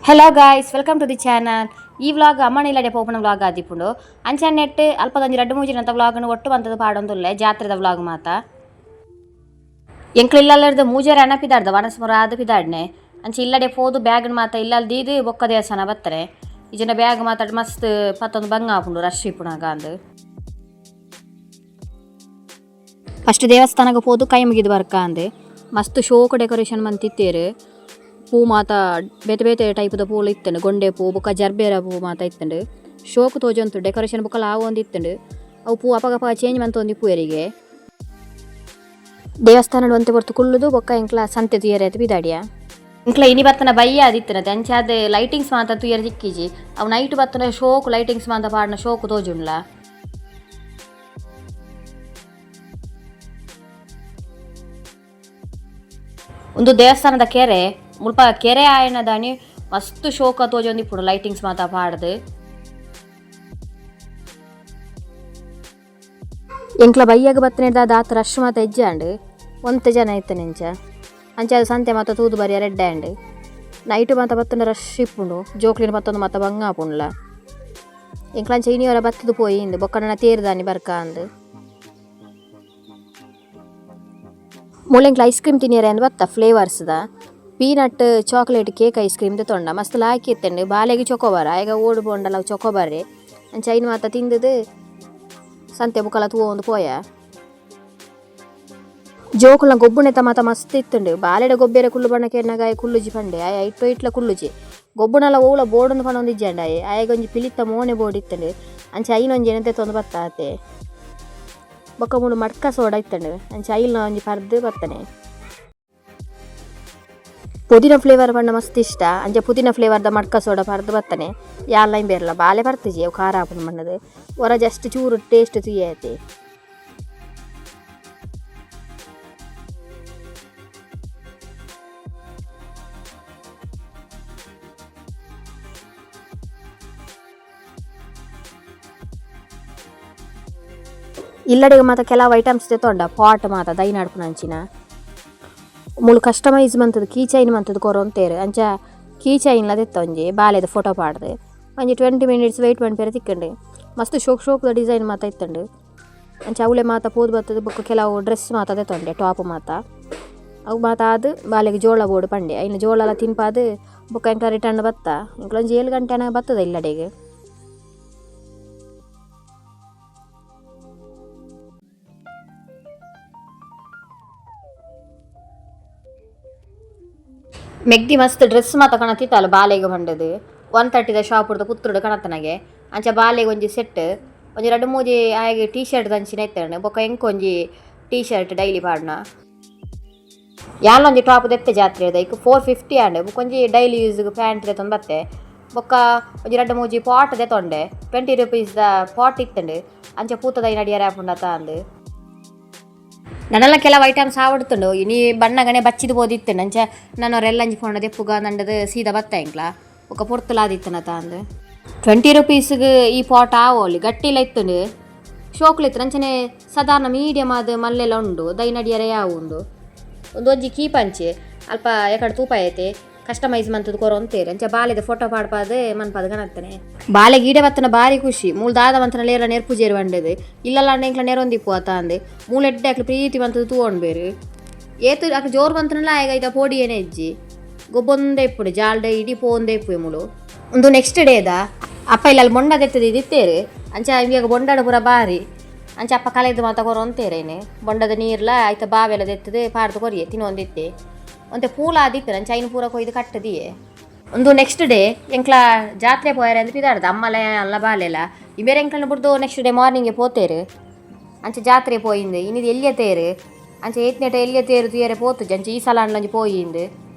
Hello guys, welcome to the channel. ಈ vlog ಅಮ್ಮನ ಇಲ್ಲಡೆ ಪೋಪನ ವ್ಲಾಗ್ ಆದಿಪುಂಡು ಅಂಚೆ ನೆಟ್ ಅಲ್ಪದೊಂಜಿ 2-3 ದಿನದ ವ್ಲಾಗ್ನ ಒಟ್ಟು ಬಂತದ ಪಾಡೊಂದುಲ್ಲೆ ಜಾತ್ರೆದ ವ್ಲಾಗ್ ಮಾತ ಎಂಕ್ಲ ಇಲ್ಲಲ್ಲದ ಮೂಜರೆ ಅನಪಿದಾಡ್ದ ವನಸ್ಮರ ಆದ ಪಿದಾಡ್ನೆ ಅಂಚೆ ಇಲ್ಲಡೆ ಪೋದು ಬ್ಯಾಗ್ ಮಾತ ಇಲ್ಲಲ್ ದೀದು ಬೊಕ್ಕ ದೇವಸ್ಥಾನ ಬತ್ತರೆ ಇಜನ ಬ್ಯಾಗ್ ಮಾತಾಡ್ ಮಸ್ತ್ ಪತ್ತೊಂದು ಬಂಗ ಆಪುಂಡು ರಶ್ ಇಪ್ಪುನಾಗ ಅಂದು ಫಸ್ಟ್ ದೇವಸ್ಥಾನಕ್ಕೆ ಪೋದು ಕೈ ಮುಗಿದು ಬರ್ಕ ಅಂದೆ ಮಸ್ತ್ ಶೋಕ್ ಡೆಕೋರೇಷನ್ ಮಂತಿತ್ತೇರು ಪೂ ಮಾತ ಬೇತೆ ಬೇತೆ ಟೈಪ್ದ ಪೂಲು ಇತ್ತಂಡು ಗೊಂಡೆ ಪೂ ಬೊಕ್ಕ ಜರ್ಬೇರ ಪೂ ಮಾತ ಇತ್ತಂಡು ಶೋಕು ತೋಜೊಂತು ಡೆಕೋರೇಷನ್ ಬೊಕ್ಕಲ ಆವು ಒಂದು ಇತ್ತಂಡು ಅವು ಪೂ ಅಪಗಪ ಚೇಂಜ್ ಮಂತ ಒಂದು ಪೂಯರಿಗೆ ದೇವಸ್ಥಾನಡ್ ಒಂತೆ ಹೊರ್ತು ಕುಲ್ಲುದು ಬೊಕ್ಕ ಎಂಕ್ಲ ಸಂತೆ ತುಯರೆ ಆಯ್ತು ಬಿದಾಡಿಯ ಎಂಕ್ಲ ಇನಿ ಬತ್ತನ ಬಯ್ಯ ಆದಿತ್ತನತೆ ಅಂಚೆ ಅದು ಲೈಟಿಂಗ್ಸ್ ಮಾತ ತುಯರ್ ದಿಕ್ಕಿಜಿ ಅವು ನೈಟ್ ಬತ್ತನ ಶೋಕು ಲೈಟಿಂಗ್ಸ್ ಮಾತ ಪಾಡ್ನ ಶೋಕು ತೋಜುಂಡ್ಲ ಒಂದು ದೇವಸ್ಥಾನದ ಕೆರೆ ಮುಲ್ಪ ಕೆರೆ ಆಯನ ದಾನಿ ಮಸ್ತ್ ಶೋಕ ತೋಜೊಂದಿಪ್ಪುಡು ಲೈಟಿಂಗ್ಸ್ ಮಾತ ಪಾಡ್ದು ಎಂಕ್ಲ ಬಯ್ಯಾಗ ಬತ್ತನೆಡ್ದ ದಾತ ರಶ್ ಮಾತ ಹೆಜ್ಜಾಂಡು ಒಂತೆ ಜನ ಇತ್ತನೆಂಚ ಅಂಚೆ ಅದು ಸಂತೆ ಮಾತ ತೂದು ಬರಿಯ ರೆಡ್ ಆ್ಯಂಡ್ ನೈಟ್ ಮಾತ ಬತ್ತನ ರಶ್ ಇಪ್ಪುಂಡು ಜೋಕ್ಲಿನ ಮತ್ತೊಂದು ಮಾತ ಬಂಗ ಆಪುಂಡ್ಲ ಎಂಕ್ಲಂಚ ಇನಿಯವರ ಬತ್ತದು ಪೋಯಿಂದು ಬೊಕ್ಕ ತೇರ್ದಾನಿ ಬರ್ಕ ಅಂದು ಮೂಲೆಂಕ್ಲ ಐಸ್ ಕ್ರೀಮ್ ತಿನ್ನಿಯರೆ ಅಂದು ಬತ್ತ ಫ್ಲೇವರ್ಸ್ದ peanut chocolate cake ice cream ತೊಂಡ ಮಸ್ತ್ ಲಾಕಿ ಇತ್ತಂಡು ಬಾಲೆಗೆ ಚೊಕೊಬಾರ ಆಗ ಓಡು ಬೋಂಡಲ್ಲ ಚೊಕೊಬಾರ್ರಿ ಅಂಚೆ ಐನು ಮಾತ ತಿಂದದು ಸಂತೆ ಬುಕ್ಕಲ ತೂ ಒಂದು ಪೋಯ ಜೋಕುಲ ಗೊಬ್ಬುಣೆತ ಮಾತ ಮಸ್ತ್ ಇತ್ತುಂಡು ಬಾಲೆಡ ಗೊಬ್ಬೆರೆ ಕುಲ್ಲು ಬಣ್ಣಕ್ಕೆ ಎಣ್ಣಗಾಯ ಕುಲ್ಲುಜಿ ಪಂಡೆ ಆಯ ಇಟ್ಲ ಕುಲ್ಲುಜಿ ಗೊಬ್ಬುಣಲ ಓಳ ಬೋಡೊಂದು ಪಣ ಒಂದು ಇಜ್ಜಂಡಾಯಿ ಆಯಗೊಂಜಿ ಪಿಲಿತ್ತ ಮೋನೆ ಬೋರ್ಡ್ ಇತ್ತಂಡು ಅಂಚೆ ಐನೊಂಜಿ ಎಣತೆ ತೊಂದು ಬತ್ತಾತೆ ಬೊಕ್ಕ ಮೂಡು ಮಡ್ಕ ಸೋಡ ಇತ್ತಂಡು ಅಂಚೆ ಐಲ್ನ ಒಂಜಿ ಪರ್ದು ಬತ್ತನೆ ಪುದೀನ ಫ್ಲೇವರ್ ಬಣ್ಣ ಮಸ್ತ್ ಇಷ್ಟ ಅಂಚೆ ಪುದೀನ ಫ್ಲೇವರ್ದ ಮಡ್ಕ ಸೋಡ ಪರ್ದು ಬತ್ತನೆ ಯಾಲೈನ್ ಬೇರಲ್ಲ ಬಾಲೆ ಬರ್ತಿಜಿ ಅವು ಖಾರ ಹಾಪುಂಡು ಮಣ್ಣದು ಹೊರ ಜಸ್ಟ್ ಚೂರು ಟೇಸ್ಟ್ ತುಯ್ಯೈತಿ ಇಲ್ಲಡೆಗೆ ಮಾತ ಕೆಲವು ಐಟಮ್ಸ್ ತೆತ್ತೊಂಡ ಪಾಟ್ ಮಾತ ದೈನಾಡ್ಪುನ ಅಂಚಿನ ಮುಳು ಕಸ್ಟಮೈಸ್ ಮಂತದ್ದು ಕೀ ಚೈನ್ ಮಂತದ್ದು ಕೊರೊಂತೇರು ಅಂಚ ಕೀ ಚೈನ್ಲ ತೆತ್ತೊಂಜಿ ಬಾಲೆದ ಫೋಟೋ ಪಾಡ್ದು ಒಂಜಿ 20 minutes ವೆಯ್ಟ್ ಪಂಪೇರೆ ತಿಕ್ಕಂಡು ಮಸ್ತ್ ಶೋಕ್ದ ಡಿಸೈನ್ ಮಾತ ಇತ್ತಂಡು ಅಂಚೆ ಅವಳೆ ಮಾತ ಪೋದು ಬರ್ತದೆ ಬೊಕ್ಕ ಕೆಲವು ಡ್ರೆಸ್ ಮಾತ ತೆತ್ತೊಂಡೆ ಟಾಪ್ ಮಾತ ಅವು ಮಾತ ಅದು ಬಾಲೆಗೆ ಜೋಳ ಬೋಡು ಪಂಡೆ ಇನ್ನು ಜೋಳ ಎಲ್ಲ ತಿನ್ಪಾದು ಬೊಕ್ಕ ಎಂಕ ರಿಟರ್ನ್ ಬತ್ತ ಇಂಕ್ಲೊಂಜಿ 7 ಗಂಟೆನ ಬರ್ತದೆ ಇಲ್ಲಡೆಗೆ ಮೆಗ್ದಿ ಮಸ್ತ್ ಡ್ರೆಸ್ ಮಾತ ಕಣತಿತ್ತಲ್ಲ ಬಾಲೆಗೆ ಬಂಡದು 130ದ ಶಾಪುಡ್ದ ಪುತ್ತೂರ್ಡು ಕಣತನಗೆ ಅಂಚೆ ಬಾಲೆಗೆ ಒಂಜಿ ಸೆಟ್ ಒಂಜಿ 2-3 ಆಯಗೆ ಟೀ ಶರ್ಟ್ ದಂಚಿನ ಇತ್ತಂಡು ಬೊಕ್ಕ ಎಂಕೊಂಜಿ ಟೀ ಶರ್ಟ್ ಡೈಲಿ ಪಾಡ್ನ ಯಾಲೊಂಜಿ ಟಾಪ್ ದೆತ್ತೆ ಜಾತ್ರೆದ ಈಗ 450 ಆಂಡ್ ಬೊಕ್ಕೊಂಜಿ ಡೈಲಿ ಯೂಸ್ಗೆ ಪ್ಯಾಂಟ್ ದೆತ್ತೊಂದು ಬತ್ತೆ ಬೊಕ್ಕ ಒಂಜಿ 2-3 ಪಾಟ್ ದೆತ್ತೊಂಡೆ 20 rupeesದ ಪಾಟ್ ಇತ್ತಂಡು ಅಂಚೆ ಪೂತದ ನಡಿಯಾರ ಆಪುಂಡತ ಅಂದು ನನ್ನೆಲ್ಲ ಕೆಲವು ಐಟಮ್ಸ್ ಆವಡ್ತುಂಡು ಇನಿ ಬಣ್ಣಗನೆ ಬಚ್ಚಿದು ಬೋದಿತ್ತಂಡು ಅಂಚೆ ನನ್ನವರೆಲ್ಲ ಅಂಜಿ ಫೋಣ ದೆಪ್ಪುಗ ನಂಡದು ಸೀದಾ ಬತ್ತ ಎಂಕ್ಲ ಒಕ್ಕ ಪೊರ್ತಲಾದಿತ್ತನತ ಅಂದು 20 rupeesಗೆ ಈ ಪಾಟ್ ಆವೋಲಿ ಗಟ್ಟಿಲ್ಲ ಇತ್ತುಂಡು ಶೋಕ್ಲು ಇತ್ತು ಅಂಚನೆ ಸಾಧಾರಣ ಮೀಡಿಯಮ್ ಆದ ಮಲ್ಲೆಲ್ಲ ಉಂಡು ದೈನಡಿಯರೆ ಯಾವ ಉಂಡು ಒಂಜಿ ಕೀಪಂಚೆ ಅಲ್ಪ ಎಕಡೆ ತೂಪ ಐತೆ ಕಸ್ಟಮೈಸ್ ಮಂತದ್ದು ಕೊರೊಂತೇರು ಅಂಚೆ ಬಾಲೆದ ಫೋಟೋ ಪಾಡ್ಪಾದು ಮನ್ಪಾದ ಕಣತ್ತನೆ ಬಾಲೆ ಗೀಡೆ ಬತ್ತನ ಬಾರಿ ಖುಷಿ ಮೂಲ ದಾದ ಮಂತನ ಲೇರ ನೆರ್ಪುಜೇರು ಬಂಡದು ಇಲ್ಲಲ್ಲ ಎಂಕ್ಲ ನೆರೊಂದಿಪ್ಪು ಆತ ಅಂದೆ ಮೂಲ ಎಡ್ಡೆ ಆಕ್ಲು ಪ್ರೀತಿ ಮಂತದ್ದು ತೂವೊಂಡು ಬೇರು ಏತು ಆಕೆ ಜೋರು ಬಂತನಲ್ಲ ಆಯ್ತ ಪೋಡಿ ಏನೇ ಇಜ್ಜಿ ಗೊಬ್ಬೊಂದೇ ಇಪ್ಪುಡು ಜಾಲ್ಡೆ ಇಡೀ ಪೋಂದೇ ಇಪ್ಪು ಮುಳು ಒಂದು ನೆಕ್ಸ್ಟ್ ಡೇದ ಅಪ್ಪ ಇಲ್ಲಿ ಮೊಂಡ ತೆತ್ತದು ಇದಿತ್ತೇರು ಅಂಚೆ ಇವಾಗ ಬೊಂಡಾಡ ಪೂರ ಬಾರಿ ಅಂಚೆ ಅಪ್ಪ ಕಲೆದು ಮಾತ ಕೊರೊಂತೇರೇನೆ ಬೊಂಡದ ನೀರ್ಲ ಆಯ್ತ ಬಾವೆಲ್ಲ ತೆತ್ತದು ಪಾಡ್ದು ಕೊರಿಯೆ ತಿನ್ನೊಂದಿತ್ತೆ ಒಂತೆ ಪೂಲ ಆದಿತ್ತು ನನ್ನ ಚೈನ್ ಪೂರ ಕೊಯ್ದು ಕಟ್ಟದಿಯೇ ಒಂದು ನೆಕ್ಸ್ಟ್ ಡೇ ಎಂಕ್ಲ ಜಾತ್ರೆ ಪೋಯಾರೆ ಅಂತ ಪಿದಾಡ್ದು ಅಮ್ಮಲೆ ಅಲ್ಲ ಬಾಲೆಲ್ಲ ಇಬೇರೆ ಎಂಕ್ಲನ್ನ ಬಿಡ್ದು ನೆಕ್ಸ್ಟ್ ಡೇ ಮಾರ್ನಿಂಗೆ ಪೋತೇರು ಅಂಚೆ ಜಾತ್ರೆ ಪೋಯಿಂದು ಇನ್ನಿದು ಎಲ್ಲಿಯ ತೇರು ಅಂಚೆ ಏತ್ನೆಟ ಎಲ್ಲಿಯ ತೇರು ತುಯರೆ ಪೋತು ಅಂಚೆ ಈ ಸಲ ಅಂಡ್ಲಂಜಿ ಪೋಯಿಂದು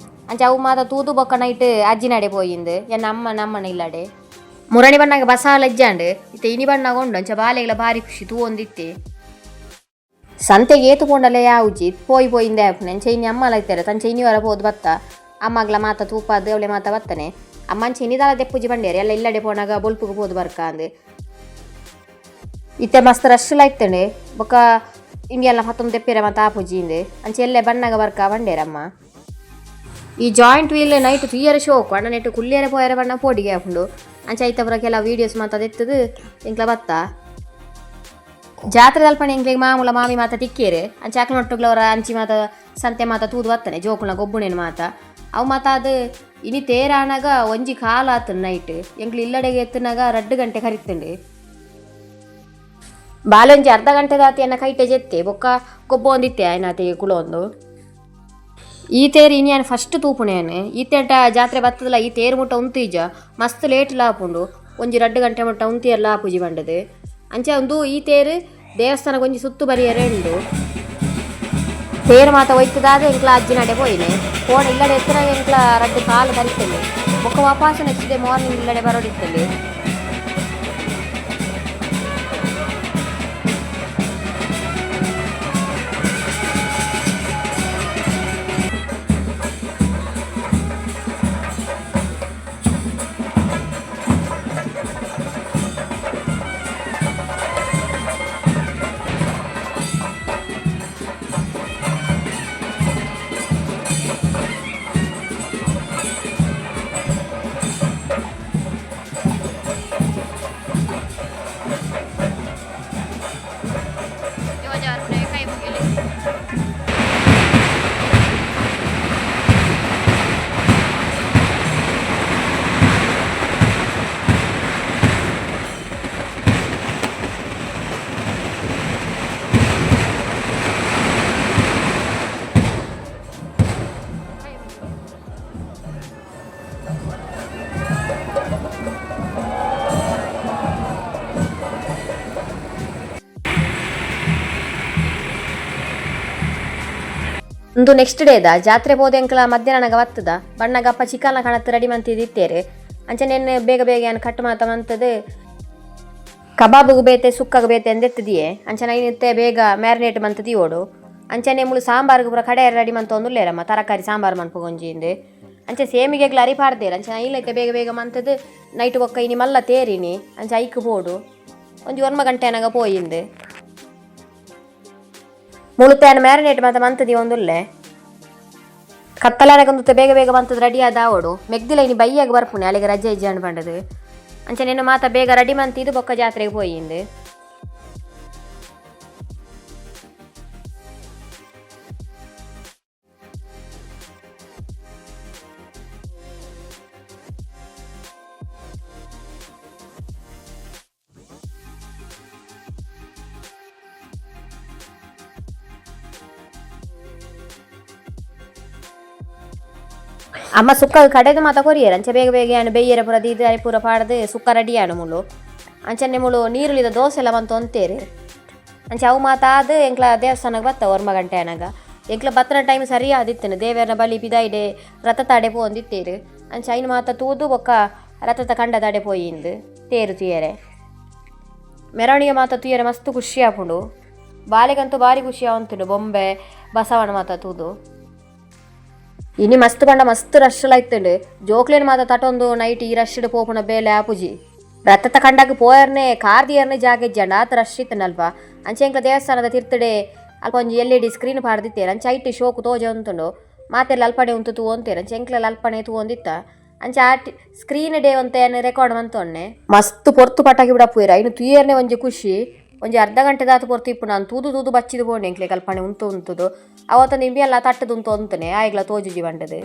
ಅಂಚೆ ಅವು ಮಾತ ತೂದು ಬೊಕ್ಕ ನೈಟ್ ಅಜ್ಜಿನಡೆ ಪೋಯಿಂದು ಎನ್ನ ನಮ್ಮನ ಇಲ್ಲಡೆ ಮುರಣಿ ಬಣ್ಣಗೆ ಬಸಾಲ ಅಜ್ಜಾಂಡು ಇತ್ತೆ ಇನಿ ಬಣ್ಣಗೊಂಡು ಅಂಚೆ ಬಾಲೆಗಳ ಭಾರಿ ಖುಷಿ ತೂ ಒಂದಿತ್ತೆ ಸಂತೆಗೆ ಏತು ಪೋಂಡಲ್ಲ ಯಾವುಜಿ ಪೋಯಿಂದೆ ಆಪ್ನೆ ಚೈನಿ ಅಮ್ಮಲ ಇತ್ತಾರೆ ತನ್ನ ಚೈನಿವರ ಪೋದು ಬತ್ತ ಅಮ್ಮಗ್ಲ ಮಾತ ತೂಪಾದ ಅವಳೆ ಮಾತ ಬತ್ತನೆ ಅಮ್ಮನ ಚೈನಿದಾಲ ದೆಪ್ಪುಜಿ ಬಂಡೇರಿ ಎಲ್ಲ ಇಲ್ಲಡೆ ಪೋನಾಗ ಬೊಲ್ಪುಗೆ ಪೋದು ಬರ್ಕ ಅಂದು ಇತ್ತೆ ಮಸ್ತ್ ರಶ್ಲ ಇತ್ತಂಡೆ ಬೊಕ್ಕ ಇಂಗೆಲ್ಲ ಮತ್ತೊಂದು ತೆಪ್ಪೇರೆ ಮಾತ ಆಪುಜಿಂದು ಅಂಚೆ ಎಲ್ಲೇ ಬಣ್ಣಗ ಬರ್ಕ ಬಂಡೇರಮ್ಮ ಈ ಜಾಯಿಂಟ್ ವೀಲ್ ನೈಟ್ ತುಯ್ಯರೆ ಶೋಕು ಅಣ್ಣ ನೆಟ್ಟು ಕುಲ್ಲಿಯರೆ ಪೋಯರೆ ಬಣ್ಣ ಪೋಡಿಗೆ ಹಾಕೊಂಡು ಅಂಚ ಐತಪುರ ಕೆಲವು ವೀಡಿಯೋಸ್ ಮಾತಾದ ಎತ್ತದು ಎಂಕ್ಲ ಬತ್ತ ಜಾತ್ರೆ ಅಲ್ಪಣೆ ಎಂಕ್ಲಿಗೆ ಮಾಮೂಲ ಮಾಮಿ ಮಾತ ತಿಕ್ಕೇರೆ ಅಂಚ ಆಕಲೊಟ್ಟುಗಳವರ ಅಂಚಿ ಮಾತ ಸಂತೆ ಮಾತ ತೂದು ಬತ್ತಾನೆ ಜೋಕುಳ ಗೊಬ್ಬುಣೇನು ಮಾತ ಅವು ಮಾತ ಅದು ಇನಿ ತೇರಾನಾಗ ಒಂಜಿ ಕಾಲ ಆತನ ನೈಟ್ ಎಂಕ್ಲು ಇಲ್ಲಡೆಗೆ ಎತ್ತನಾಗ 2 ಗಂಟೆ ಕರಿತಂಡು ಬಾಲೊಂಜಿ ಅರ್ಧ ಗಂಟೆ ದಾತಿ ಅನ್ನ ಕೈಟೆ ಜೆತ್ತೆ ಬೊಕ್ಕ ಗೊಬ್ಬ ಒಂದಿತ್ತೆ ಆಯ್ನಾತಿಗೆ ಕುಳೊಂದು ಈ ತೇರು ಇನಿಯಾನು ಫಸ್ಟ್ ತೂಪುಣೇನು ಈ ತೇಟ ಜಾತ್ರೆ ಬತ್ತದಲ್ಲ ಈ ತೇರು ಮುಟ್ಟ ಉಂತೀಜ ಮಸ್ತ್ ಲೇಟ್ ಲಾಪುಂಡು ಒಂಜಿ 2 ಗಂಟೆ ಮುಟ್ಟ ಉಂತಿಯರ್ ಲಾಪುಜಿ ಬಂಡದು ಅಂಚೆ ಒಂದು ಈ ತೇರು ದೇವಸ್ಥಾನಕ್ಕೆ ಒಂಜಿ ಸುತ್ತು ಬರಿಯರೆ ಉಂಡು ತೇರು ಮಾತ ಒಯ್ತದಾದ ಎಂಕ್ಲ ಅಜ್ಜಿನಡೆ ಪೋಯಿನೆ ಫೋನ್ ಇಲ್ಲಡೆ ಎತ್ತಿನಾಗ ಎಂಕ್ಲ 2 ಕಾಲು ಕರಿತಂಡು ಬೊಕ್ಕ ವಾಪಸ್ ನೆಕ್ಸ್ಟ್ ಡೇ ಮಾರ್ನಿಂಗ್ ಇಲ್ಲಡೆ ಬರೋಡಿತ್ತಂಡು ಒಂದು ನೆಕ್ಸ್ಟ್ ಡೇದ ಜಾತ್ರೆ ಹೋದೆ ಅಂಕಲ ಮಧ್ಯಾಹ್ನಗ ಬತ್ತದ ಬಣ್ಣಗಪ್ಪ ಚಿಕನ್ನ ಕಣತ್ತು ರೆಡಿ ಮಂತಿದ್ದೇರೆ ಅಂಚನೆ ಬೇಗ ಬೇಗ ಏನು ಕಟ್ ಮಾತ ಮಂತದು ಕಬಾಬ್ಗೆ ಬೇತೆ ಸುಕ್ಕಗೆ ಬೇತೆ ಅಂದೆತ್ತದಿಯೇ ಅಂಚನೆ ಐನಿತ್ತೆ ಬೇಗ ಮ್ಯಾರಿನೇಟ್ ಮಂತದಿ ಓಡು ಅಂಚನೆ ಮುಳು ಸಾಂಬಾರ್ಗೆ ಪೂರ ಕಡೆ ರೆಡಿ ಮಂತ ಒಂದುಲ್ಲೇರಮ್ಮ ತರಕಾರಿ ಸಾಂಬಾರು ಮನ್ಪುಗೊಂಜಿಂದು ಅಂಚೆ ಸೇಮಿಗೆಗ್ಲ ಅರಿಪಾರ್ದೇರ ಅಂಚನೆ ಐಲೈತೆ ಬೇಗ ಬೇಗ ಮಂತದು ನೈಟ್ ಒಕ್ಕ ಇನಿ ಮಲ್ಲ ತೇರಿನಿ ಅಂಚೆ ಐಕ್ ಬೋಡು ಒಂಜಿ 1 ಗಂಟೆನಾಗ ಪೋಯಿಂದು ಮುಳುತ್ತೇನು ಮ್ಯಾರಿನೇಟ್ ಮಾತ ಮಂತದಿ ಒಂದುಲ್ಲೆ ಕತ್ತಲಾನಗೊಂದು ಬೇಗ ಬೇಗ ಬಂತದ್ದು ರೆಡಿ ಆದ ಅವಡು ಮೆಗ್ದಿಲ್ಲ ಇನಿ ಬೈಯಾಗ ಬರ್ಪುಣೆ ಅಲ್ಲಿಗೆ ರಜೆ ಇಜ್ಜೆ ಅಣ್ಣ ಬಂಡದು ಅಂಚೆ ನಿನ್ನ ಮಾತ ಬೇಗ ರೆಡಿ ಮಂತಿದ್ದು ಬೊಕ್ಕ ಜಾತ್ರೆಗೆ ಪೋಯಿಂದು ಅಮ್ಮ ಸುಕ್ಕ ಕಡೆದು ಮಾತ ಕೊರಿಯರ್ ಅಂಚೆ ಬೇಗ ಬೇಗ ಏನು ಬೇಯ್ಯರ ಪೂರ ದೀದ ಪೂರ ಪಾಡ್ದು ಸುಕ್ಕ ರೆಡಿ ಆನು ಮುಳು ಅಂಚನೆ ಮುಳು ನೀರುಳಿದ ದೋಸೆ ಎಲ್ಲ ಬಂತು ಅಂತೇರಿ ಅಂಚೆ ಅವು ಮಾತಾದ ಎಂಕ್ಲ ದೇವಸ್ಥಾನಕ್ಕೆ ಬತ್ತ 1 ಗಂಟೆ ಅನಾಗ ಎಂಕ್ಲ ಬತ್ತನ ಟೈಮ್ ಸರಿ ಆದಿತ್ತೇನೆ ದೇವರನ್ನ ಬಲಿ ಪಿದಾಯಿಡೆ ರಥ ತಾಡೆ ಪೋಂದಿತ್ತೇರು ಅಂಚೆ ಐನು ಮಾತ ತೂದು ಬೊಕ್ಕ ರಥದ ಕಂಡ ತಾಡೆ ಪೋಯಿಂದು ತೇರು ತುಯರೆ ಮೆರವಣಿಗೆ ಮಾತ ತುಯರೆ ಮಸ್ತ್ ಖುಷಿ ಆಪುಂಡು ಬಾಲೆಗಂತೂ ಭಾರಿ ಖುಷಿ ಆವಂತುಂಡು ಬೊಂಬೆ ಬಸವಣ್ಣ ಮಾತ ತೂದು ಇನಿ ಮಸ್ತ್ ಪಂಡ ಮಸ್ತ್ ರಶ್ ಆಯ್ತಂಡು ಜೋಕ್ಲೇನ್ ಮಾತ ತಟೊಂದು ನೈಟ್ ಈ ರಶ್ ಪೋಪುನ ಬೇಲೆ ಆಪುಜಿ ರಥತ ಕಂಡಾಗ ಪೋಯರ್ನೆ ಕಾರ್ದಿಯರ್ನೆ ಜಾಗೆಜ್ಜಂಡ ಆತ ರಶ್ ಇತ್ತನಲ್ಪ ಅಂಚೆ ಎಂಕ್ಲ ದೇವಸ್ಥಾನದ ತಿರ್ತಡೆ ಅಲ್ಪ ಒಂಜಿ LED ಸ್ಕ್ರೀನ್ ಪಾಡ್ದಿತ್ತೇರು ಅಂಚೆ ಐಟಿ ಶೋಕು ತೋಜ ಉಂತುಂಡು ಮಾತೆಲ್ಲ ಅಲ್ಪಣೆ ಉಂತು ತೂ ಅಂತೇರು ಅಂಚೆ ಎಂಕ್ಲೆಲ್ಲ ಅಲ್ಪಣೆ ತೂ ಒಂದಿತ್ತ ಅಂಚೆ ಸ್ಕ್ರೀನ್ ಡೇ ಅಂತ ಏನು ರೆಕಾರ್ಡ್ ಮಂತೊನ್ನೆ ಮಸ್ತ್ ಪೊರ್ತು ಪಟಾಕಿ ಬಿಡಪ್ಪುಯರ ಇನ್ನು ತುಯರ್ನೆ ಒಂಜಿ ಖುಷಿ ಒಂಜಿ ಅರ್ಧ ಗಂಟೆ ದಾತು ಪೊರ್ತು ಇಪ್ಪು ನಾನು ತೂದು ಬಚ್ಚಿದು ಬೋಣೆ ಎಂಕ್ಲೆ ಕಲ್ಪನೆ ಉಂತುದು ಅವತ್ತ ನಿಂಬಿ ಎಲ್ಲ ತಟ್ಟದು ಉಂತು ಅಂತನೆ ಆಯ್ಗ್ಲ ತೋಜುಜಿ ಬಂಡದು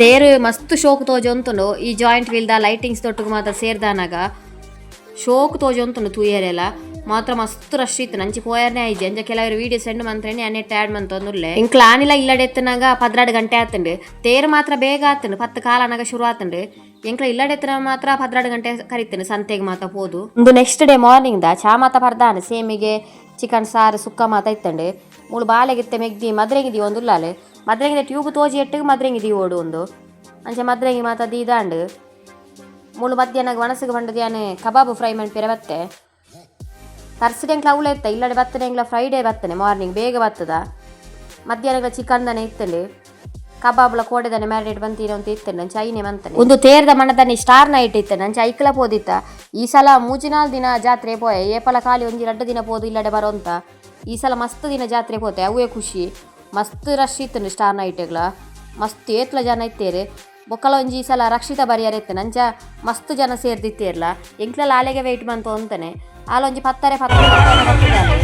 ತೇರು ಮಸ್ತ್ ಶೋಕ್ ತೋಜೊಂತುಂಡು ಈ ಜಾಯಿಂಟ್ ವೀಲ್ದ ಲೈಟಿಂಗ್ಸ್ ತೊಟ್ಟುಗು ಮಾತ ಸೇರ್ದಾನಾಗ ಶೋಕ್ ತೋಜೊಂತುಂಡು ತೂಯರೆಲ್ಲ ಮಾತ್ರ ಮಸ್ತ್ ರಶ್ ಇತ್ತು ನಂಚಿ ಪೋಯರ್ನೇ ಆಯ್ಜಿ ಅಂಚ ಕೆಲವರು ವೀಡಿಯೋ ಸೆಂಡ್ ಮಂತ್ರೇನೆ ನೆಟ್ ಆ್ಯಡ್ ಮಂತೊಂದುಲ್ಲೆ ಇಂಕ್ಲ ಆನಿಲ ಇಲ್ಲಡೆತ್ತನಾಗ 12 ಗಂಟೆ ಆತಂಡು ತೇರು ಮಾತ್ರ ಬೇಗ ಆತಂಡು 10 ಕಾಲನಾಗ ಶುರು ಆತಂಡು ಎಂಕ್ಲ ಇಲ್ಲಡೆತ್ತನ ಮಾತ್ರ 12 ಗಂಟೆ ಕರಿತೇನೆ ಸಂತೆಗೆ ಮಾತ ಹೋದು ಒಂದು ನೆಕ್ಸ್ಟ್ ಡೇ ಮಾರ್ನಿಂಗ್ ದ ಚಾ ಮಾತ ಪರ್ದಾನೆ ಸೇಮಿಗೆ ಚಿಕನ್ ಸಾರು ಸುಕ್ಕ ಮಾತ ಇತ್ತಂಡು ಮೂಳು ಬಾಲೆಗಿತ್ತೆ ಮೆಗ್ದಿ ಮದ್ರೆಗಿದಿ ಒಂದುಲ್ಲಾಲೆ ಮದ್ರೆಗಿದ ಟ್ಯೂಬ್ ತೋಜಿ ಎಟ್ಟಿಗೆ ಮದ್ರೆಗಿದಿ ಓಡು ಒಂದು ಅಂಚೆ ಮದ್ರೆಗಿ ಮಾತ ದೀದಾಂಡು ಮೂಳು ಮಧ್ಯಾಹ್ನ ಒಣಸಿಗೆ ಬಂಡದ್ಯಾನೆ ಕಬಾಬ್ ಫ್ರೈ ಮನ್ಪೇರೆ ಬತ್ತೆ ತರ್ಸಿಡೆಂಗ್ಲ ಅವಳೆ ಇತ್ತ ಇಲ್ಲಡೆ ಬತ್ತನೆ ಎಂಗ್ಲ ಫ್ರೈಡೇ ಬತ್ತನೆ ಮಾರ್ನಿಂಗ್ ಬೇಗ ಬತ್ತದ ಮಧ್ಯಾಹ್ನ ಚಿಕನ್ದನೆ ಇತ್ತಂಡು ಕಬಾಬ್ಲ ಕೋಡೆದನೆ ಮ್ಯಾರಿನೇಟ್ ಬಂತೀರ ಅಂತ ಇತ್ತೇನೆ ನಂಚೆ ಐನೇ ಮಂತನೆ ಒಂದು ತೇರ್ದ ಮಣ್ಣದನೆ ಸ್ಟಾರ್ ನೈಟ್ ಇತ್ತೆ ನಂಚೆ ಐಕ್ಲ ಪೋದಿತ್ತ ಈ ಸಲ 3-4 ದಿನ ಜಾತ್ರೆ ಪೋಯೆ ಏಪಲ ಖಾಲಿ 1-2 ದಿನ ಪೋದು ಇಲ್ಲಡೆ ಬರೋ ಅಂತ ಈ ಸಲ ಮಸ್ತ್ ದಿನ ಜಾತ್ರೆ ಪೋತೆ ಅವೇ ಖುಷಿ ಮಸ್ತ್ ರಶ್ ಇತ್ತಂಡು ಸ್ಟಾರ್ ನೈಟ್ಗಳ ಮಸ್ತ್ ಏತ್ಲ ಜನ ಇತ್ತೇರು ಬೊಕ್ಕಲ ಒಂಜಿ ಸಲ ರಕ್ಷಿತ ಬರಿಯಾರ ಇತ್ತೆ ನಂಚ ಮಸ್ತ್ ಜನ ಸೇರ್ದಿತ್ತೇರ್ಲ ಎಂಕ್ಲೆಲ್ಲ ಆಲೆಗೆ ವೆಯ್ಟ್ ಬಂತು ಅಂತಾನೆ ಆಲೊಂಜಿ 10 ಬರ್ತಿದ್ದಾನೆ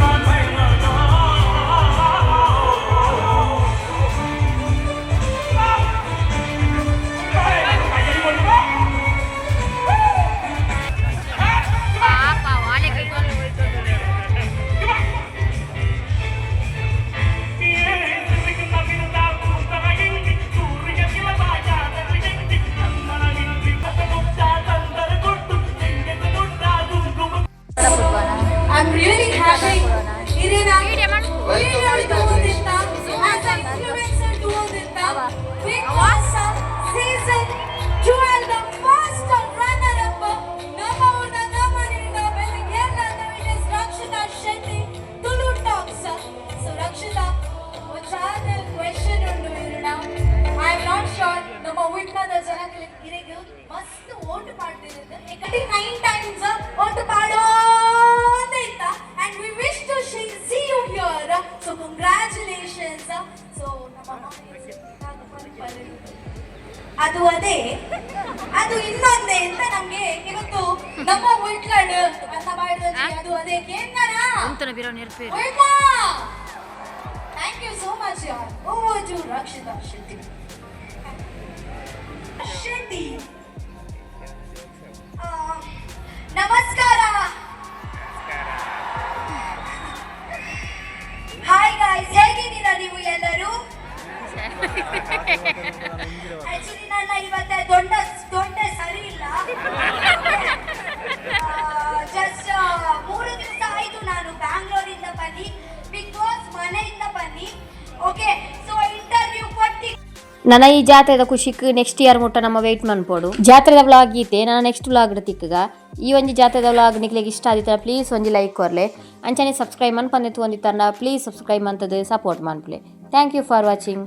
I'm really happy. Irena, as an influencer Biggboss season 12 the first runner-up. It is Rakshitha Shetty Tulu Talks. So Rakshitha, what's the question undu Irena? I am not sure. Nama Vitnada janakile irege mast vote ಮಾಡ್ತಿರೋದು 89 times vote ಪಾಡೋ and we wish to see you here. So congratulations. So ಅದು ಅದೇ ಅದು ಇನ್ನೊಂದೇ ಅಂತ ನಮಗೆ ಇವತ್ತು ನಮ್ಮ ಉಳ್ಕಡ್ ಅಂತ ಬಾಯ್ದಲ್ಲಿ ಅದು ಅದೇ ಕೇಂದ್ರ ಥ್ಯಾಂಕ್ ಯು ಸೋ ಮಚ್ ಯಾರ್ ಓವರ್ ಟು ರಕ್ಷಿತಾ ಶೆಟ್ಟಿ ಶೆಟ್ಟಿ ನಮಸ್ಕಾರ ಹಾಯ್ ಗಾಯ್ಸ್ ಹೇಗಿದ್ದೀರಾ ನೀವು ಎಲ್ಲರೂ ಆಕ್ಚುಲಿ ನನ್ನ ಇವತ್ತೆ ದೊಡ್ಡ ಸರಿ ಇಲ್ಲ ಜಸ್ಟ್ 3 ದಿವಸ ಆಯ್ತು ನಾನು ಬ್ಯಾಂಗ್ಳೂರಿಂದ ಬನ್ನಿ ಬಿಗ್ ಬಾಸ್ ಮನೆಯಿಂದ ಬನ್ನಿ ಓಕೆ ಸೊ ಇಂಟರ್ವ್ಯೂ ಕೊಟ್ಟಿ ನನ್ನ ಈ ಜಾತ್ರೆದ ಖುಷಿಕ್ ನೆಕ್ಸ್ಟ್ ಇಯರ್ ಮುಟ್ಟ ನಮ್ಮ ವೆಯ್ಟ್ ಮನ್ಪೋಡು ಜಾತ್ರೆದ ವ್ಲಾಗ್ ಗೀತೆ ನಾನು ನೆಕ್ಸ್ಟ್ ವ್ಲಾಗ್ ತಿಕ್ಕಗ ಈ ಒಂಜಿ ಜಾತ್ರೆದ ವ್ಲಾಗ್ ನಿಕ್ಲೆಗೆ ಇಷ್ಟ ಆದಿತ್ತ ಪ್ಲೀಸ್ ಒಂಜಿ ಲೈಕ್ ಕೊರ್ಲೆ ಅಂಚನೆ ಸಬ್ಸ್ಕ್ರೈಬ್ ಮನ್ಪಂದೆ ತೂಂದಿತ್ತಂಡ ಪ್ಲೀಸ್ ಸಬ್ಸ್ಕ್ರೈಬ್ ಮಂತದು ಸಪೋರ್ಟ್ ಮನ್ಪ್ಲೆ ಥ್ಯಾಂಕ್ ಯು ಫಾರ್ ವಾಚಿಂಗ್.